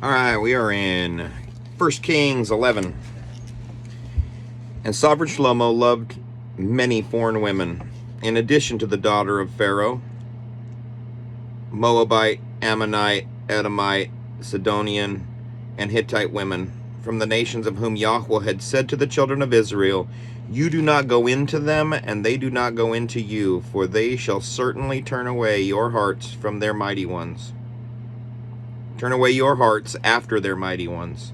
All right, we are in 1 Kings 11. And sovereign Shlomo loved many foreign women, in addition to the daughter of Pharaoh, Moabite, Ammonite, Edomite, Sidonian, and Hittite women, from the nations of whom Yahweh had said to the children of Israel, "You do not go into them, and they do not go into you, for they shall certainly turn away your hearts from their mighty ones. Turn away your hearts after their mighty ones."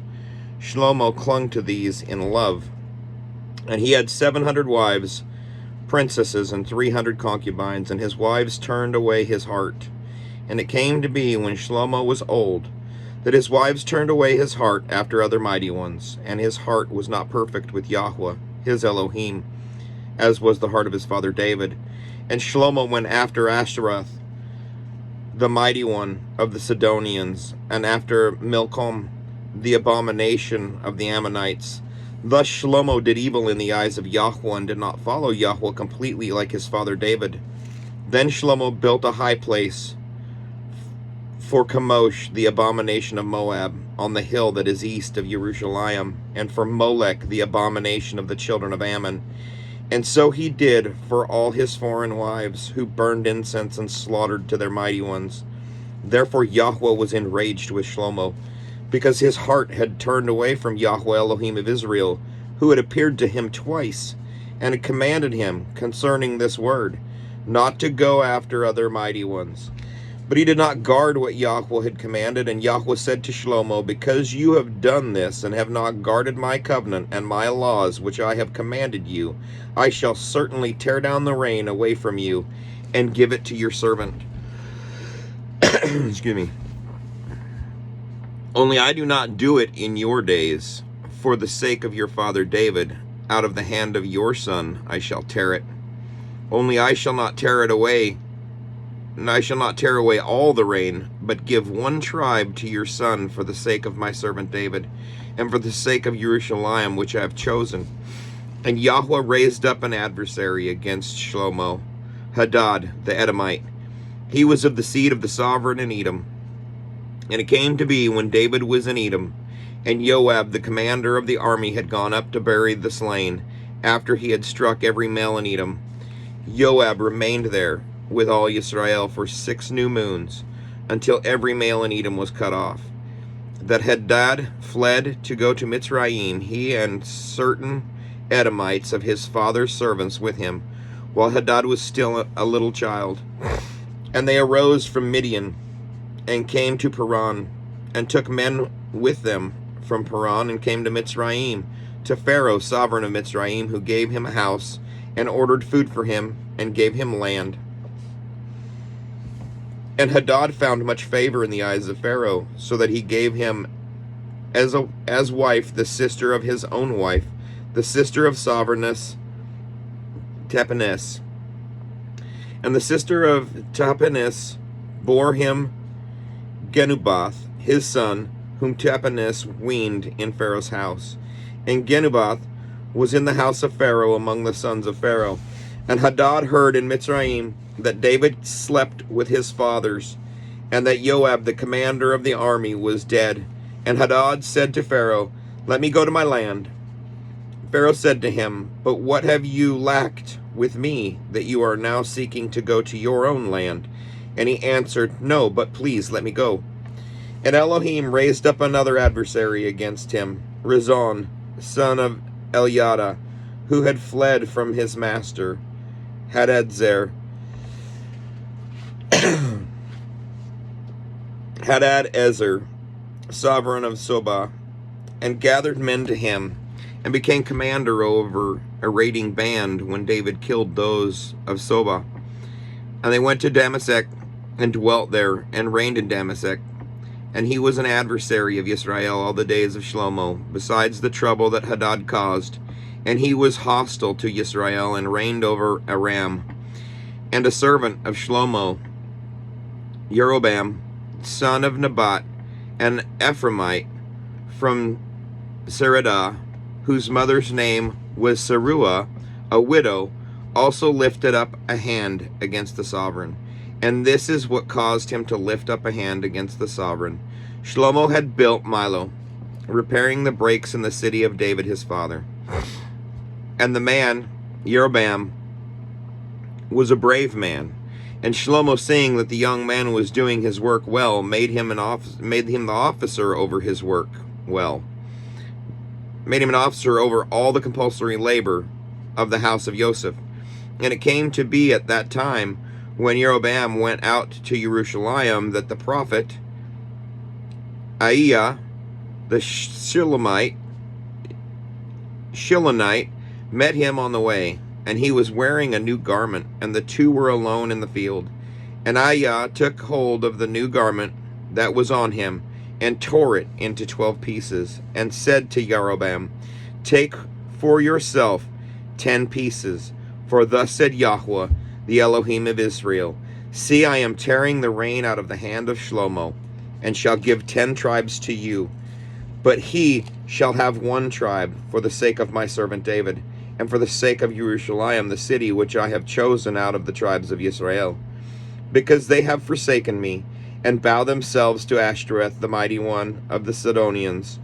Shlomo clung to these in love, and he had 700 wives, princesses, and 300 concubines, and his wives turned away his heart. And it came to be, when Shlomo was old, that his wives turned away his heart after other mighty ones, and his heart was not perfect with Yahweh, his Elohim, as was the heart of his father David. And Shlomo went after Ashtoreth, the mighty one of the Sidonians, and after Milcom, the abomination of the Ammonites. Thus Shlomo did evil in the eyes of Yahweh, and did not follow Yahweh completely like his father David. Then Shlomo built a high place for Chemosh, the abomination of Moab, on the hill that is east of Jerusalem, and for Molech, the abomination of the children of Ammon. And so he did for all his foreign wives, who burned incense and slaughtered to their mighty ones. Therefore Yahweh was enraged with Shlomo, because his heart had turned away from Yahweh Elohim of Israel, who had appeared to him twice, and had commanded him concerning this word, not to go after other mighty ones. But he did not guard what Yahweh had commanded, and Yahweh said to Shlomo, "Because you have done this, and have not guarded my covenant and my laws which I have commanded you, I shall certainly tear down the rain away from you, and give it to your servant." Excuse me. "Only I do not do it in your days. For the sake of your father David, out of the hand of your son I shall tear it. Only I shall not tear it away, and I shall not tear away all the rain, but give one tribe to your son for the sake of my servant David, and for the sake of Jerusalem, which I have chosen." And Yahweh raised up an adversary against Shlomo, Hadad the Edomite. He was of the seed of the sovereign in Edom. And it came to be, when David was in Edom, and Joab the commander of the army had gone up to bury the slain, after he had struck every male in Edom, Joab remained there with all Israel for 6 new moons, until every male in Edom was cut off. That Hadad fled to go to Mitzrayim, he and certain Edomites of his father's servants with him, while Hadad was still a little child. And they arose from Midian, and came to Paran, and took men with them from Paran, and came to Mitzrayim, to Pharaoh, sovereign of Mitzrayim, who gave him a house, and ordered food for him, and gave him land. And Hadad found much favor in the eyes of Pharaoh, so that he gave him as wife the sister of his own wife, the sister of sovereignness, Tahpenes. And the sister of Tahpenes bore him Genubath, his son, whom Tahpenes weaned in Pharaoh's house. And Genubath was in the house of Pharaoh among the sons of Pharaoh. And Hadad heard in Mitzrayim that David slept with his fathers, and that Joab the commander of the army was dead. And Hadad said to Pharaoh, "Let me go to my land." Pharaoh said to him, "But what have you lacked with me, that you are now seeking to go to your own land?" And he answered, "No, but please let me go." And Elohim raised up another adversary against him, Rezon, son of Eliada, who had fled from his master, Hadadzer, Hadadezer, sovereign of Sobah, and gathered men to him, and became commander over a raiding band when David killed those of Sobah. And they went to Damasek, and dwelt there, and reigned in Damasek. And he was an adversary of Israel all the days of Shlomo, besides the trouble that Hadad caused. And he was hostile to Israel, and reigned over Aram. And a servant of Shlomo, Jeroboam, son of Nebat, an Ephraimite from Seredah, whose mother's name was Seruah, a widow, also lifted up a hand against the sovereign. And this is what caused him to lift up a hand against the sovereign. Shlomo had built Milo, repairing the breaks in the city of David his father. And the man, Jeroboam, was a brave man. And Shlomo, seeing that the young man was doing his work well, made him the officer over his work well. Made him an officer over all the compulsory labor of the house of Joseph. And it came to be at that time, when Jeroboam went out to Jerusalem, that the prophet Ahijah the Shilonite met him on the way, and he was wearing a new garment, and the two were alone in the field. And Ahijah took hold of the new garment that was on him, and tore it into 12 pieces, and said to Jeroboam, "Take for yourself 10 pieces, for thus said Yahweh, the Elohim of Israel, see, I am tearing the rein out of the hand of Shlomo, and shall give 10 tribes to you. But he shall have 1 tribe for the sake of my servant David, and for the sake of Jerusalem, the city which I have chosen out of the tribes of Israel. Because they have forsaken me, and bow themselves to Ashtoreth, the mighty one of the Sidonians,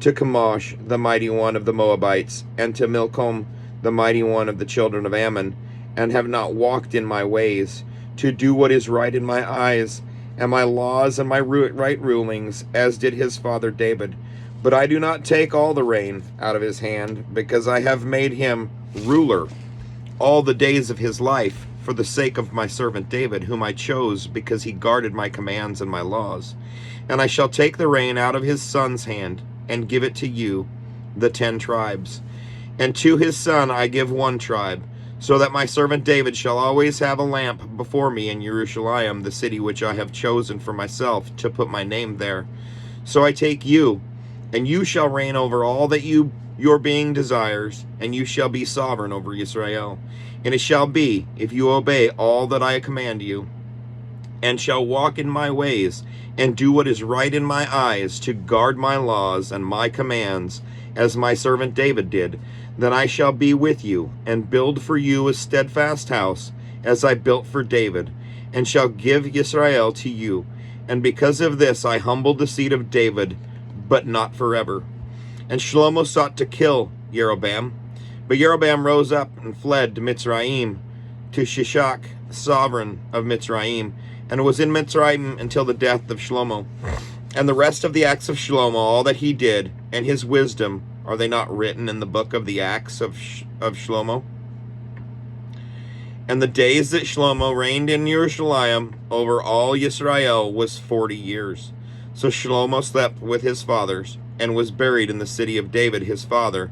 to Chemosh, the mighty one of the Moabites, and to Milcom, the mighty one of the children of Ammon, and have not walked in my ways, to do what is right in my eyes, and my laws and my right rulings, as did his father David. But I do not take all the reign out of his hand, because I have made him ruler all the days of his life, for the sake of my servant David, whom I chose, because he guarded my commands and my laws. And I shall take the reign out of his son's hand, and give it to you, the 10 tribes. And to his son I give 1 tribe, so that my servant David shall always have a lamp before me in Jerusalem, the city which I have chosen for myself, to put my name there. So I take you, and you shall reign over all that your being desires, and you shall be sovereign over Israel. And it shall be, if you obey all that I command you, and shall walk in my ways, and do what is right in my eyes, to guard my laws and my commands, as my servant David did, then I shall be with you, and build for you a steadfast house, as I built for David, and shall give Israel to you. And because of this I humbled the seed of David, but not forever." And Shlomo sought to kill Jeroboam, but Jeroboam rose up and fled to Mitzrayim, to Shishak, sovereign of Mitzrayim, and was in Mitzrayim until the death of Shlomo. And the rest of the acts of Shlomo, all that he did, and his wisdom, are they not written in the book of the acts of Shlomo? And the days that Shlomo reigned in Jerusalem over all Israel was 40 years. So Shlomo slept with his fathers, and was buried in the city of David his father.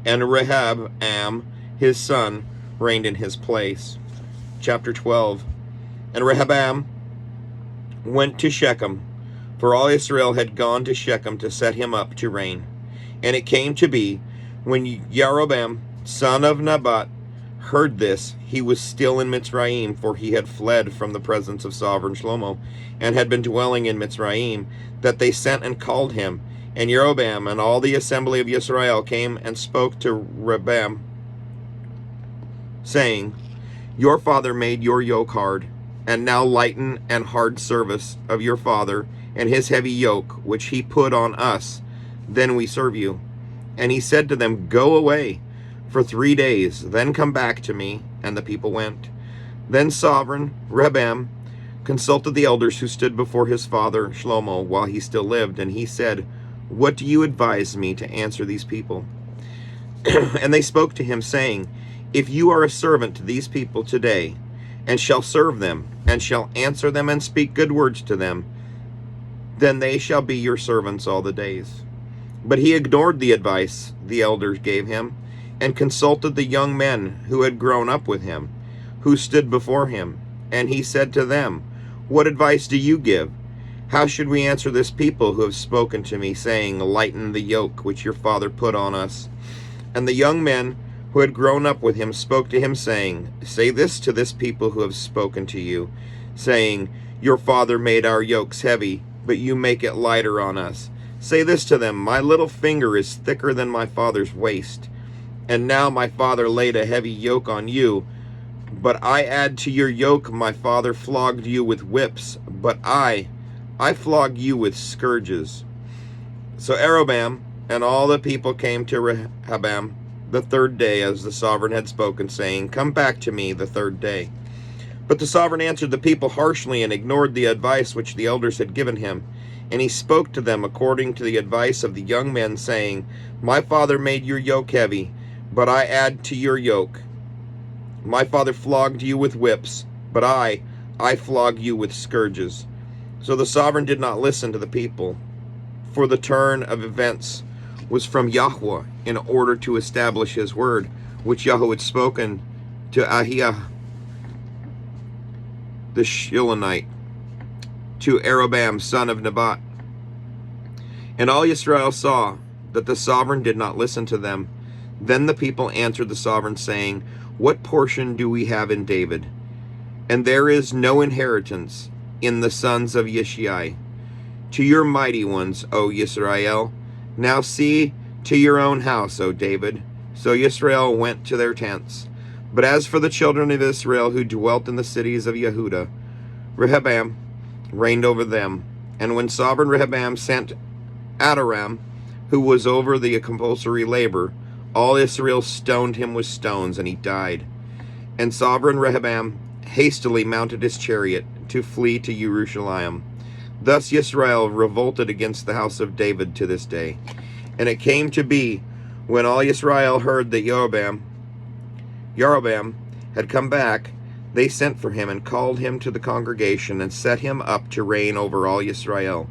And Rehoboam his son reigned in his place. Chapter 12. And Rehoboam went to Shechem, for all Israel had gone to Shechem to set him up to reign. And it came to be, when Jeroboam, son of Nebat, heard this, he was still in Mitzrayim, for he had fled from the presence of sovereign Shlomo, and had been dwelling in Mitzrayim, that they sent and called him. And Jeroboam and all the assembly of Israel came and spoke to Rehoboam, saying, "Your father made your yoke hard, and now lighten and hard service of your father, and his heavy yoke, which he put on us, then we serve you." And he said to them, "Go away for 3 days, then come back to me." And the people went. Then sovereign Rehoboam consulted the elders who stood before his father Shlomo while he still lived, and he said, "What do you advise me to answer these people?" And they spoke to him, saying, "If you are a servant to these people today, and shall serve them, and shall answer them and speak good words to them, then they shall be your servants all the days." But he ignored the advice the elders gave him, and consulted the young men who had grown up with him, who stood before him. And he said to them, "What advice do you give? How should we answer this people who have spoken to me, saying, 'Lighten the yoke which your father put on us'?" And the young men who had grown up with him spoke to him, saying, "Say this to this people who have spoken to you, saying, 'Your father made our yokes heavy, but you make it lighter on us.' Say this to them, 'My little finger is thicker than my father's waist. And now my father laid a heavy yoke on you, But I add to your yoke. My father flogged you with whips, but I flog you with scourges. So Jeroboam and all the people came to Rehoboam the third day, as the sovereign had spoken, saying, Come back to me the third day. But the sovereign answered the people harshly and ignored the advice which the elders had given him. And he spoke to them according to the advice of the young men, saying, My father made your yoke heavy, but I add to your yoke. My father flogged you with whips, but I flog you with scourges. So the sovereign did not listen to the people, for the turn of events was from Yahweh, in order to establish his word, which Yahweh had spoken to Ahiah the Shilonite, to Jeroboam son of Nebat. And all Israel saw that the sovereign did not listen to them. Then the people answered the sovereign, saying, What portion do we have in David? And there is no inheritance in the sons of Yishai. To your mighty ones, O Yisrael. Now see to your own house, O David. So Yisrael went to their tents. But as for the children of Israel who dwelt in the cities of Yehuda, Rehoboam reigned over them. And when sovereign Rehoboam sent Adoram, who was over the compulsory labor, all Israel stoned him with stones, and he died. And sovereign Rehoboam hastily mounted his chariot to flee to Jerusalem. Thus Israel revolted against the house of David to this day. And it came to be, when all Israel heard that Jeroboam had come back, they sent for him and called him to the congregation and set him up to reign over all Israel.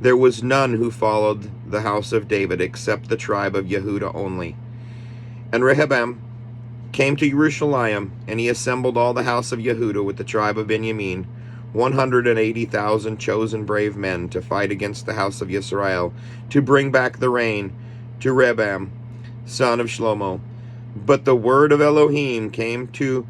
There was none who followed the house of David except the tribe of Yehuda only. And Rehoboam came to Jerusalem, and he assembled all the house of Yehuda with the tribe of Benjamin, 180,000 chosen brave men, to fight against the house of Israel, to bring back the reign to Rehoboam, son of Shlomo. But the word of Elohim came to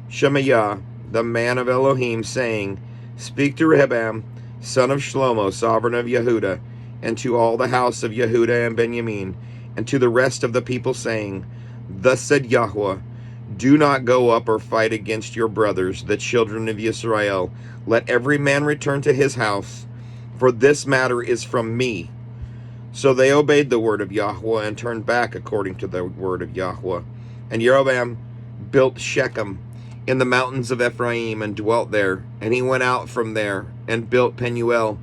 Shemaiah, the man of Elohim, saying, Speak to Rehoboam, son of Shlomo, sovereign of Yehuda, and to all the house of Yehuda and Benjamin, and to the rest of the people, saying, Thus said Yahweh, Do not go up or fight against your brothers, the children of Israel. Let every man return to his house, for this matter is from me. So they obeyed the word of Yahweh and turned back according to the word of Yahweh. And Jeroboam built Shechem in the mountains of Ephraim and dwelt there. And he went out from there and built Penuel.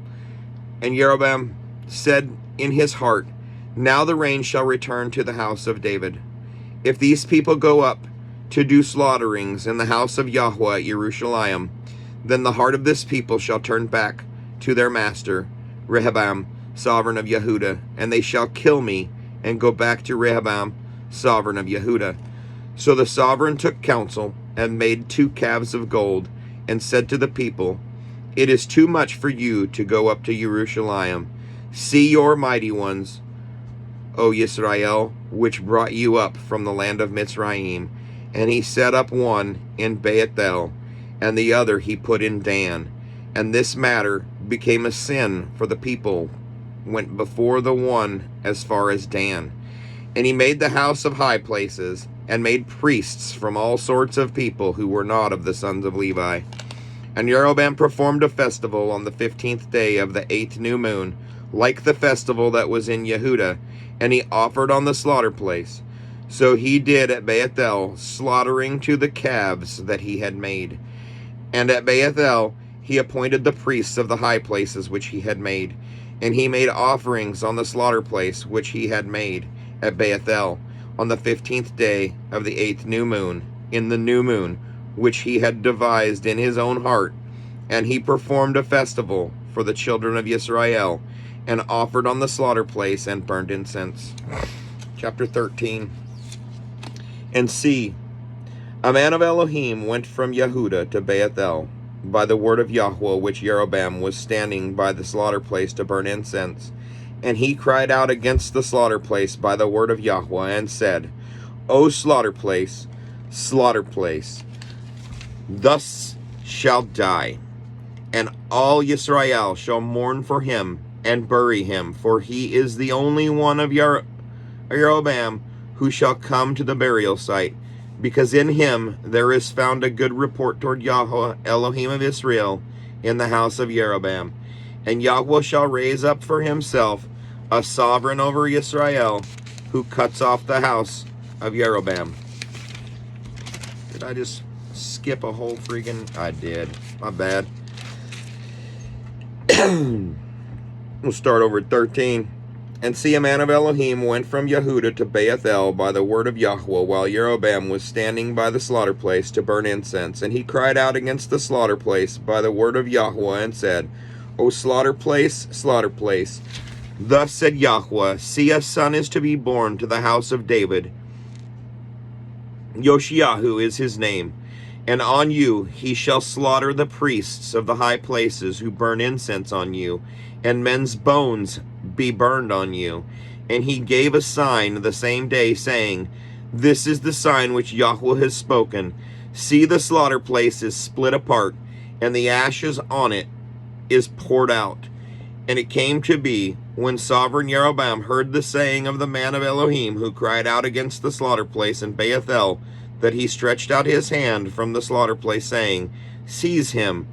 And Jeroboam said in his heart, Now the reign shall return to the house of David. If these people go up to do slaughterings in the house of Yahweh at Jerusalem, then the heart of this people shall turn back to their master, Rehoboam, sovereign of Yehuda, and they shall kill me and go back to Rehoboam, sovereign of Yehuda. So the sovereign took counsel and made 2 calves of gold, and said to the people, It is too much for you to go up to Jerusalem. See your mighty ones, O Yisrael, which brought you up from the land of Mitzrayim. And he set up one in Bethel, and the other he put in Dan. And this matter became a sin, for the people went before the one as far as Dan. And he made the house of high places, and made priests from all sorts of people who were not of the sons of Levi. And Jeroboam performed a festival on the 15th day of the 8th new moon, like the festival that was in Yehuda, and he offered on the slaughter place. So he did at Bethel, slaughtering to the calves that he had made. And at Bethel he appointed the priests of the high places which he had made. And he made offerings on the slaughter place which he had made at Bethel on the 15th day of the 8th new moon, in the new moon, which he had devised in his own heart. And he performed a festival for the children of Israel, and offered on the slaughter place, and burned incense. Chapter 13. And see, a man of Elohim went from Yehuda to Bethel by the word of Yahweh, which Jeroboam was standing by the slaughter place to burn incense. And he cried out against the slaughter place by the word of Yahweh, and said, O slaughter place, thus shall die, and all Yisrael shall mourn for him and bury him, for he is the only one of Jeroboam who shall come to the burial site. because in him there is found a good report toward Yahweh, Elohim of Israel, in the house of Jeroboam. And Yahweh shall raise up for himself a sovereign over Israel, who cuts off the house of Jeroboam. Did I just skip a whole freaking... I did. My bad. We'll start over at 13. And see, a man of Elohim went from Yehuda to Bethel by the word of Yahweh, while Jeroboam was standing by the slaughter place to burn incense. And he cried out against the slaughter place by the word of Yahweh, and said, O slaughter place, thus said Yahweh, see, a son is to be born to the house of David. Yoshiahu is his name. And on you he shall slaughter the priests of the high places who burn incense on you, and men's bones be burned on you. And he gave a sign the same day, saying, This is the sign which Yahweh has spoken. See, the slaughter place is split apart, and the ashes on it is poured out. And it came to be, when sovereign Jeroboam heard the saying of the man of Elohim, who cried out against the slaughter place in Bethel, that he stretched out his hand from the slaughter place, saying, Seize him.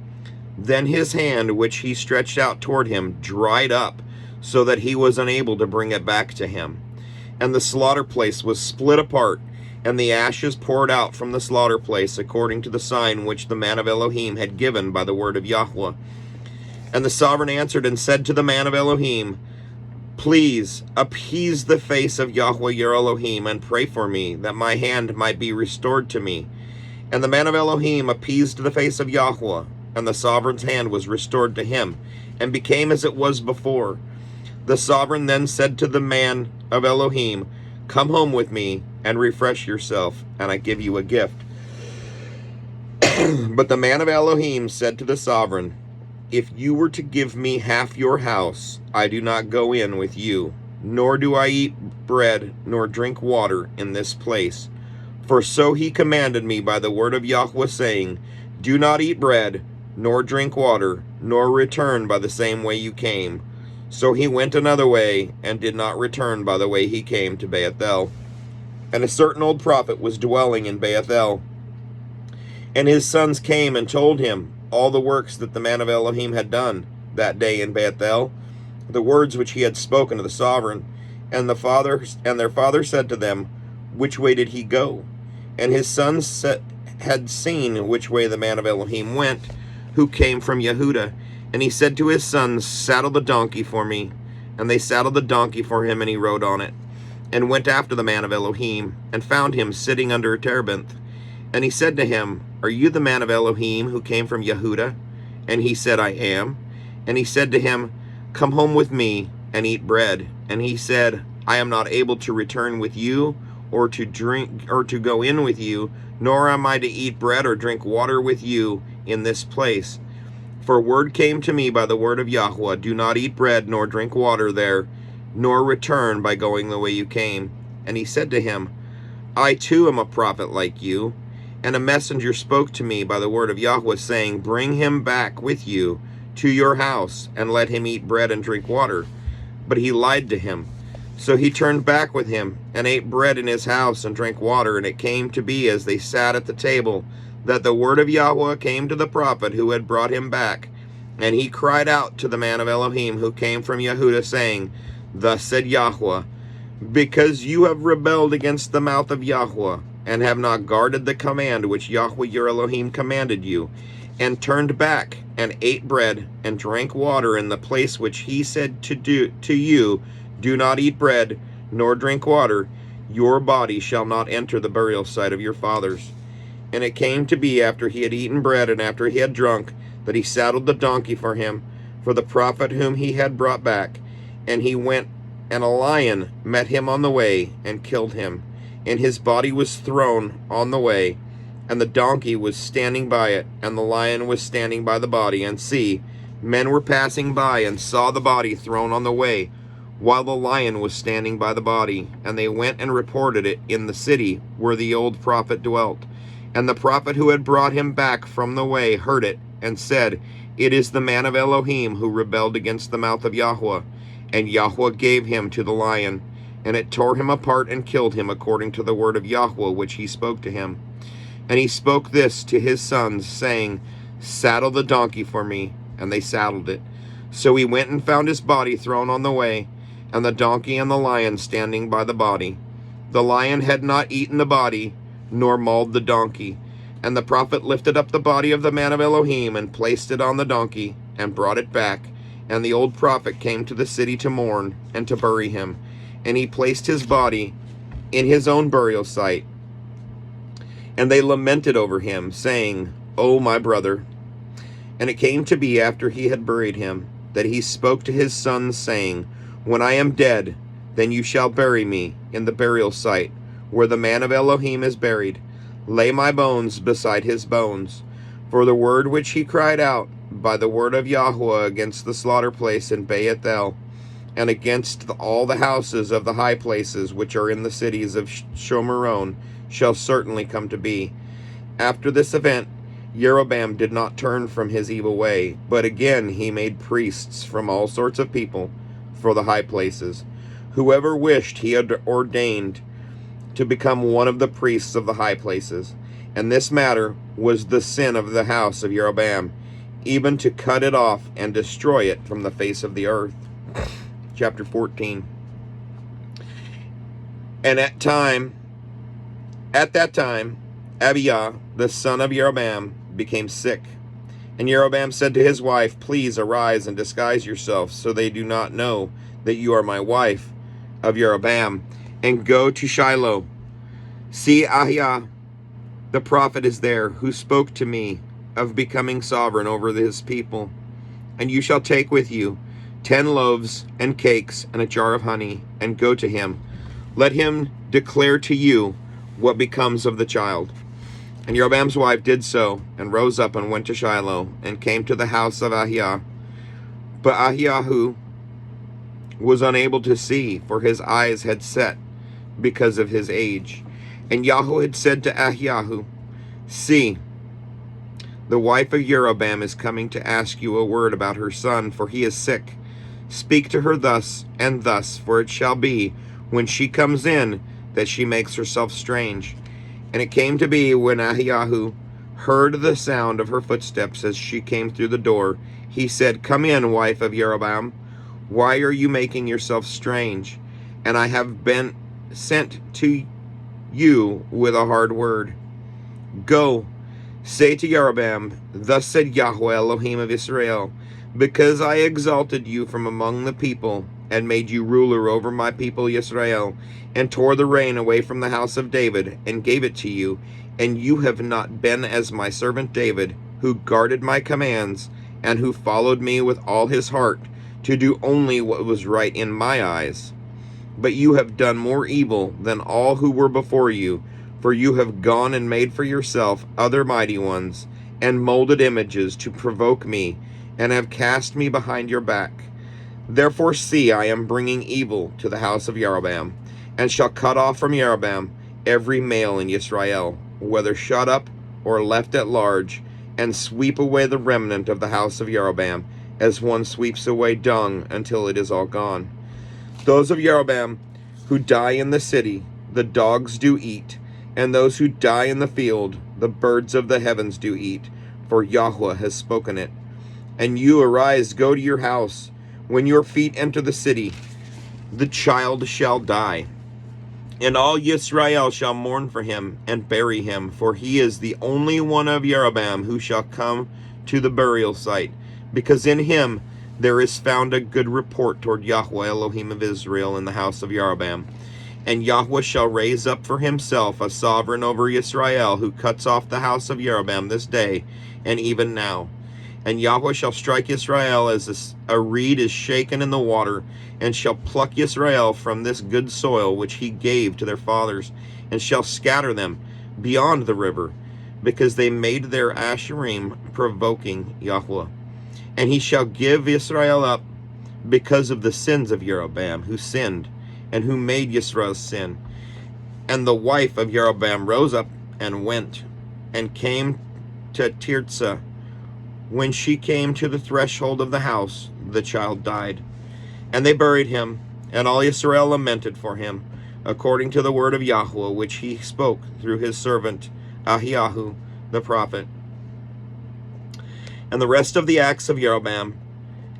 Then his hand, which he stretched out toward him, dried up, so that he was unable to bring it back to him. And the slaughter place was split apart, and the ashes poured out from the slaughter place, according to the sign which the man of Elohim had given by the word of Yahweh. And the sovereign answered and said to the man of Elohim, Please appease the face of Yahweh your Elohim, and pray for me, that my hand might be restored to me. And the man of Elohim appeased the face of Yahweh, and the sovereign's hand was restored to him, and became as it was before. The sovereign then said to the man of Elohim, Come home with me, and refresh yourself, and I give you a gift. But the man of Elohim said to the sovereign, If you were to give me half your house, I do not go in with you, nor do I eat bread nor drink water in this place. For so he commanded me by the word of Yahweh, saying, Do not eat bread, nor drink water, nor return by the same way you came. So he went another way, and did not return by the way he came to Bethel. And a certain old prophet was dwelling in Bethel. And his sons came and told him all the works that the man of Elohim had done that day in Bethel, the words which he had spoken to the sovereign. And their father said to them, Which way did he go? And his sons had seen which way the man of Elohim went, who came from Yehuda. And he said to his sons, Saddle the donkey for me. And they saddled the donkey for him, and he rode on it, and went after the man of Elohim, and found him sitting under a terebinth. And he said to him, Are you the man of Elohim who came from Yehuda? And he said, I am. And he said to him, Come home with me, and eat bread. And he said, I am not able to return with you, or to drink, or to go in with you, nor am I to eat bread or drink water with you in this place. For word came to me by the word of Yahweh, Do not eat bread nor drink water there, nor return by going the way you came. And he said to him, I too am a prophet like you. And a messenger spoke to me by the word of Yahweh, saying, Bring him back with you to your house, and let him eat bread and drink water. But he lied to him. So he turned back with him, and ate bread in his house, and drank water. And it came to be, as they sat at the table, that the word of Yahweh came to the prophet who had brought him back. And he cried out to the man of Elohim who came from Yehuda, saying, Thus said Yahweh, Because you have rebelled against the mouth of Yahweh, and have not guarded the command which Yahweh your Elohim commanded you, and turned back, and ate bread, and drank water in the place which he said to you, Do not eat bread, nor drink water, your body shall not enter the burial site of your fathers. And it came to be, after he had eaten bread, and after he had drunk, that he saddled the donkey for him, for the prophet whom he had brought back. And he went, and a lion met him on the way, and killed him. And his body was thrown on the way, and the donkey was standing by it, and the lion was standing by the body. And see, men were passing by, and saw the body thrown on the way, while the lion was standing by the body. And they went and reported it in the city where the old prophet dwelt. And the prophet who had brought him back from the way heard it, and said, It is the man of Elohim who rebelled against the mouth of Yahweh. And Yahweh gave him to the lion, and it tore him apart and killed him according to the word of Yahweh which he spoke to him. And he spoke this to his sons, saying, Saddle the donkey for me. And they saddled it. So he went and found his body thrown on the way, and the donkey and the lion standing by the body. The lion had not eaten the body, nor mauled the donkey. And the prophet lifted up the body of the man of Elohim, and placed it on the donkey, and brought it back. And the old prophet came to the city to mourn, and to bury him. And he placed his body in his own burial site. And they lamented over him, saying, O my brother. And it came to be, after he had buried him, that he spoke to his sons, saying, When I am dead, then you shall bury me in the burial site, where the man of Elohim is buried. Lay my bones beside his bones. For the word which he cried out by the word of Yahweh against the slaughter place in Bethel, and against all the houses of the high places which are in the cities of Shomeron, shall certainly come to be. After this event, Jeroboam did not turn from his evil way, but again he made priests from all sorts of people for the high places. Whoever wished he had ordained to become one of the priests of the high places. And this matter was the sin of the house of Jeroboam, even to cut it off and destroy it from the face of the earth. Chapter 14. And at that time, Abijah, the son of Jeroboam, became sick. And Jeroboam said to his wife, Please arise and disguise yourself, so they do not know that you are my wife of Jeroboam, and go to Shiloh. See, Ahijah the prophet is there, who spoke to me of becoming sovereign over his people. And you shall take with you 10 loaves and cakes and a jar of honey, and go to him. Let him declare to you what becomes of the child. And Jeroboam's wife did so, and rose up and went to Shiloh, and came to the house of Ahijah. But Ahiyahu was unable to see, for his eyes had set because of his age. And Yahweh had said to Ahiyahu, See, the wife of Jeroboam is coming to ask you a word about her son, for he is sick. Speak to her thus and thus, for it shall be, when she comes in, that she makes herself strange. And it came to be, when Ahiyahu heard the sound of her footsteps as she came through the door, he said, Come in, wife of Jeroboam. Why are you making yourself strange? And I have been sent to you with a hard word. Go, say to Jeroboam, Thus said Yahweh Elohim of Israel, because I exalted you from among the people, and made you ruler over my people Israel, and tore the reign away from the house of David, and gave it to you, and you have not been as my servant David, who guarded my commands, and who followed me with all his heart, to do only what was right in my eyes. But you have done more evil than all who were before you, for you have gone and made for yourself other mighty ones, and molded images to provoke me, and have cast me behind your back. Therefore see, I am bringing evil to the house of Jeroboam, and shall cut off from Jeroboam every male in Israel, whether shut up or left at large, and sweep away the remnant of the house of Jeroboam, as one sweeps away dung until it is all gone. Those of Jeroboam who die in the city, the dogs do eat, and those who die in the field, the birds of the heavens do eat, for Yahweh has spoken it. And you arise, go to your house. When your feet enter the city, the child shall die. And all Yisrael shall mourn for him, and bury him, for he is the only one of Jeroboam who shall come to the burial site, because in him there is found a good report toward Yahweh Elohim of Israel in the house of Jeroboam. And Yahweh shall raise up for himself a sovereign over Israel, who cuts off the house of Jeroboam this day, and even now. And Yahweh shall strike Israel as a reed is shaken in the water, and shall pluck Israel from this good soil which he gave to their fathers, and shall scatter them beyond the river, because they made their Asherim provoking Yahweh. And he shall give Israel up because of the sins of Jeroboam, who sinned, and who made Yisrael sin. And the wife of Jeroboam rose up and went, and came to Tirzah. When she came to the threshold of the house, the child died. And they buried him, And all Israel lamented for him, according to the word of Yahweh, which he spoke through his servant Ahiyahu the prophet. And the rest of the acts of Jeroboam,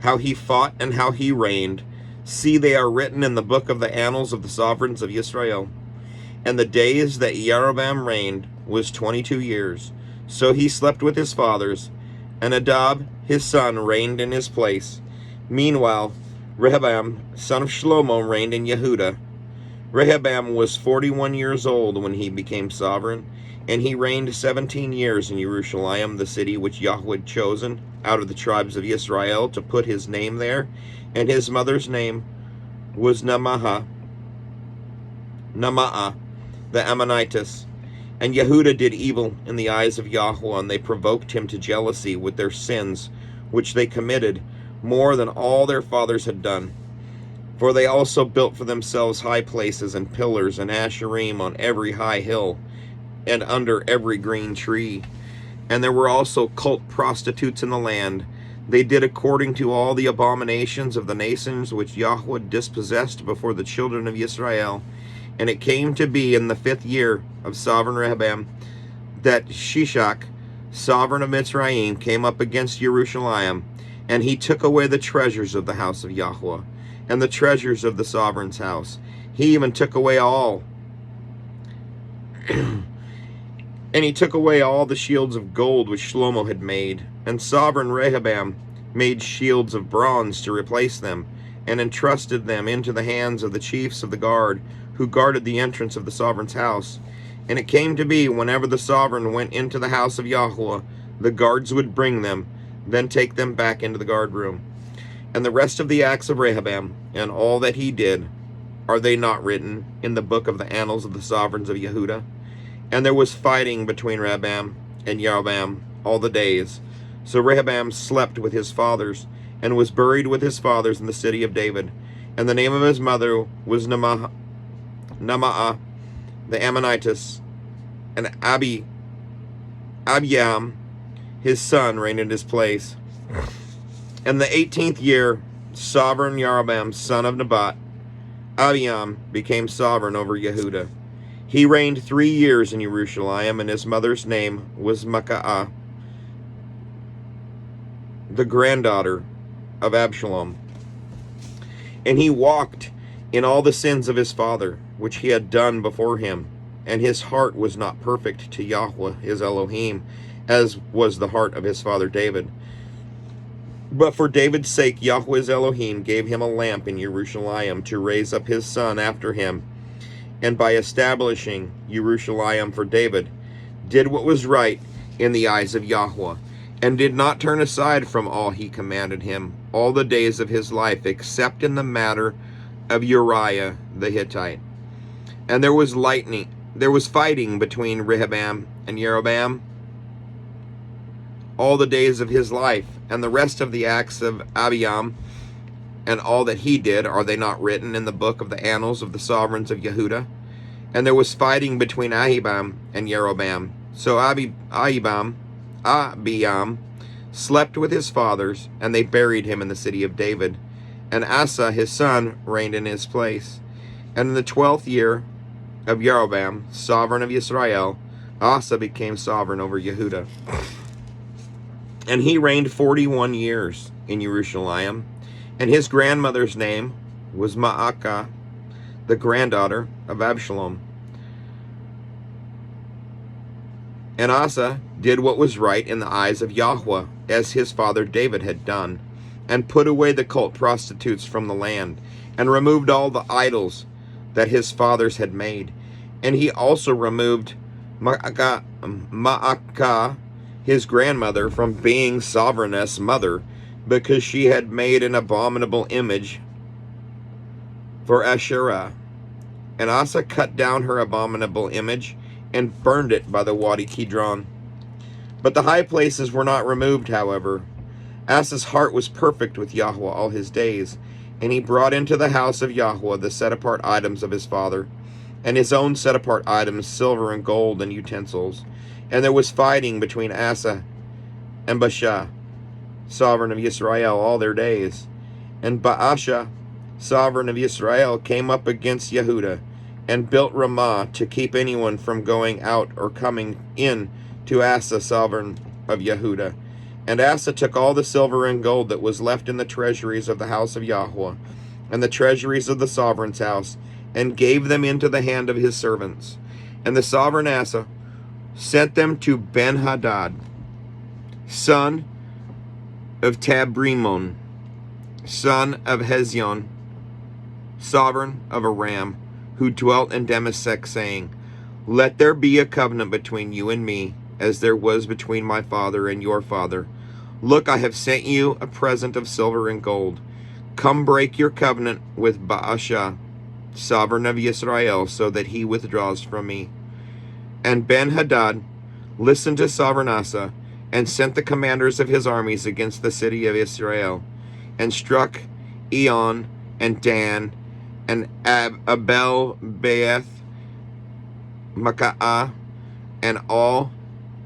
how he fought and how he reigned, see, they are written in the book of the annals of the sovereigns of Israel. And the days that Jeroboam reigned was 22 years. So he slept with his fathers, and Adab his son reigned in his place. Meanwhile, Rehoboam, son of Shlomo, reigned in Yehudah. Rehoboam was 41 years old when he became sovereign, and he reigned 17 years in Jerusalem, the city which Yahweh had chosen out of the tribes of Israel to put his name there. And his mother's name was Naamah, the Ammonitess. And Yehudah did evil in the eyes of Yahweh, and they provoked him to jealousy with their sins, which they committed, more than all their fathers had done. For they also built for themselves high places and pillars and asherim on every high hill and under every green tree. And there were also cult prostitutes in the land. They did according to all the abominations of the nations which Yahweh dispossessed before the children of Israel. And it came to be in the 5th year of sovereign Rehoboam that Shishak, sovereign of Mitzrayim, came up against Jerusalem, and he took away the treasures of the house of Yahweh and the treasures of the sovereign's house. He even took away all. And he took away all the shields of gold which Shlomo had made. And sovereign Rehoboam made shields of bronze to replace them, and entrusted them into the hands of the chiefs of the guard, who guarded the entrance of the sovereign's house. And it came to be, whenever the sovereign went into the house of Yahweh, the guards would bring them, then take them back into the guard room. And the rest of the acts of Rehoboam, and all that he did, are they not written in the book of the annals of the sovereigns of Yehudah? And there was fighting between Rehoboam and Jeroboam all the days. So Rehoboam slept with his fathers, and was buried with his fathers in the city of David. And the name of his mother was Naamah, the Ammonitess. And Abiyam, his son, reigned in his place. In the 18th year, sovereign Jeroboam, son of Nebat, Abiyam, became sovereign over Yehudah. He reigned 3 years in Jerusalem, and his mother's name was Makah, the granddaughter of Absalom. And he walked in all the sins of his father, which he had done before him, and his heart was not perfect to Yahweh his Elohim, as was the heart of his father David. But for David's sake Yahweh his Elohim gave him a lamp in Jerusalem to raise up his son after him, and by establishing Jerusalem for David, did what was right in the eyes of Yahweh, and did not turn aside from all he commanded him all the days of his life, except in the matter of Uriah the Hittite. And there was fighting between Rehoboam and Jeroboam all the days of his life. And the rest of the acts of Abiyam and all that he did, are they not written in the book of the annals of the sovereigns of Yehudah? And there was fighting between Ahibam and Jeroboam. So Abiyam slept with his fathers, and they buried him in the city of David. And Asa his son reigned in his place. And in the 12th year of Jeroboam, sovereign of Israel, Asa became sovereign over Yehudah. And he reigned 41 years in Jerusalem. And his grandmother's name was Maacah, the granddaughter of Absalom. And Asa did what was right in the eyes of Yahweh, as his father David had done, and put away the cult prostitutes from the land, and removed all the idols that his fathers had made. And he also removed Maacah, his grandmother, from being sovereigness mother, because she had made an abominable image for Asherah. And Asa cut down her abominable image and burned it by the Wadi Kidron. But the high places were not removed, however. Asa's heart was perfect with Yahweh all his days, and he brought into the house of Yahweh the set-apart items of his father, and his own set-apart items, silver and gold and utensils. And there was fighting between Asa and Baasha, sovereign of Israel, all their days. And Baasha sovereign of Israel, came up against Yehuda, and built Ramah to keep anyone from going out or coming in to Asa, sovereign of Yehuda. And Asa took all the silver and gold that was left in the treasuries of the house of Yahweh, and the treasuries of the sovereign's house, and gave them into the hand of his servants. And the sovereign Asa sent them to Ben-Hadad, son of Tabrimon, son of Hezion, sovereign of Aram, who dwelt in Damascus, saying, Let there be a covenant between you and me, as there was between my father and your father. Look, I have sent you a present of silver and gold. Come break your covenant with Baasha, sovereign of Israel, so that he withdraws from me. And Ben-Hadad listened to sovereign Asa, and sent the commanders of his armies against the city of Israel, and struck Eon and Dan and Abel-Beeth Maka'ah and all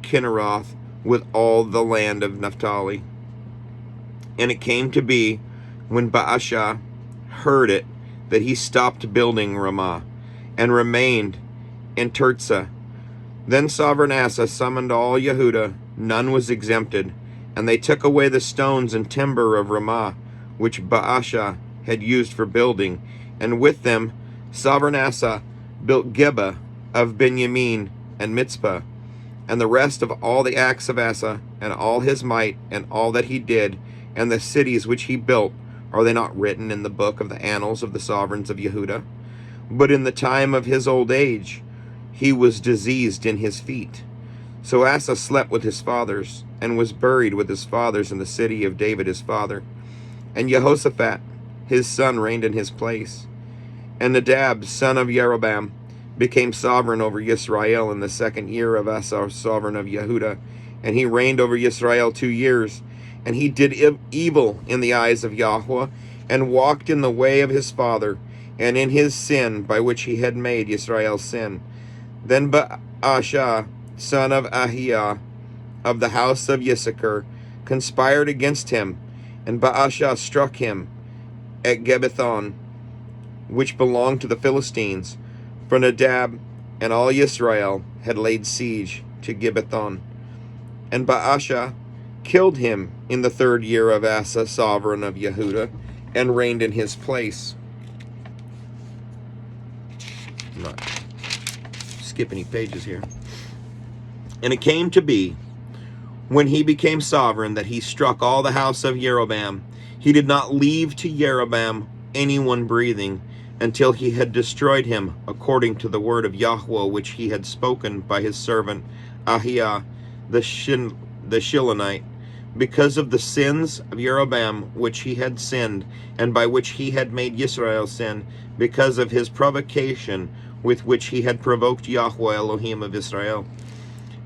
Kinneroth with all the land of Naphtali. And it came to be, when Baasha heard it, that he stopped building Ramah, and remained in Tirzah. Then sovereign Asa summoned all Yehuda, none was exempted, and they took away the stones and timber of Ramah, which Baasha had used for building, and with them sovereign Asa built Geba of Benjamin and Mitzpah. And the rest of all the acts of Asa, and all his might, and all that he did, and the cities which he built, are they not written in the book of the annals of the sovereigns of Yehuda? But in the time of his old age he was diseased in his feet. So Asa slept with his fathers, and was buried with his fathers in the city of David his father. And Jehoshaphat his son reigned in his place. And Nadab son of Jeroboam became sovereign over Israel in the 2nd year of Asa, sovereign of Yehuda, and he reigned over Israel 2 years. And he did evil in the eyes of Yahweh, and walked in the way of his father, and in his sin by which he had made Israel sin. Then Baasha, son of Ahiah, of the house of Issachar, conspired against him, and Baasha struck him at Gibbethon, which belonged to the Philistines, for Nadab and all Israel had laid siege to Gibbethon. And Baasha killed him in the 3rd year of Asa, sovereign of Yehuda, and reigned in his place. I'm not skip any pages here. And it came to be, when he became sovereign, that he struck all the house of Jeroboam. He did not leave to Jeroboam anyone breathing, until he had destroyed him, according to the word of Yahweh which he had spoken by his servant Ahiah the Shilonite, because of the sins of Jeroboam which he had sinned, and by which he had made Israel sin, because of his provocation with which he had provoked Yahweh Elohim of Israel.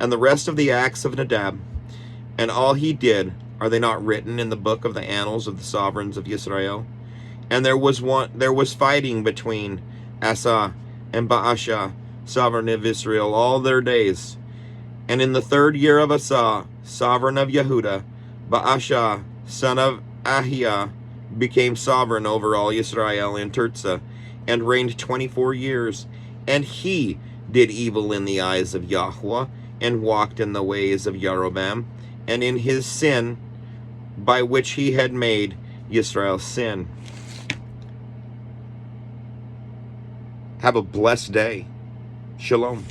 And the rest of the acts of Nadab, and all he did, are they not written in the book of the annals of the sovereigns of Israel? And there was fighting between Asa and Baasha, sovereign of Israel, all their days. And in the 3rd year of Asa, sovereign of Yehuda, Baasha, son of Ahiah, became sovereign over all Israel in Tirzah, and reigned 24 years. And he did evil in the eyes of Yahweh, and walked in the ways of Jeroboam, and in his sin, by which he had made Israel sin. Have a blessed day. Shalom.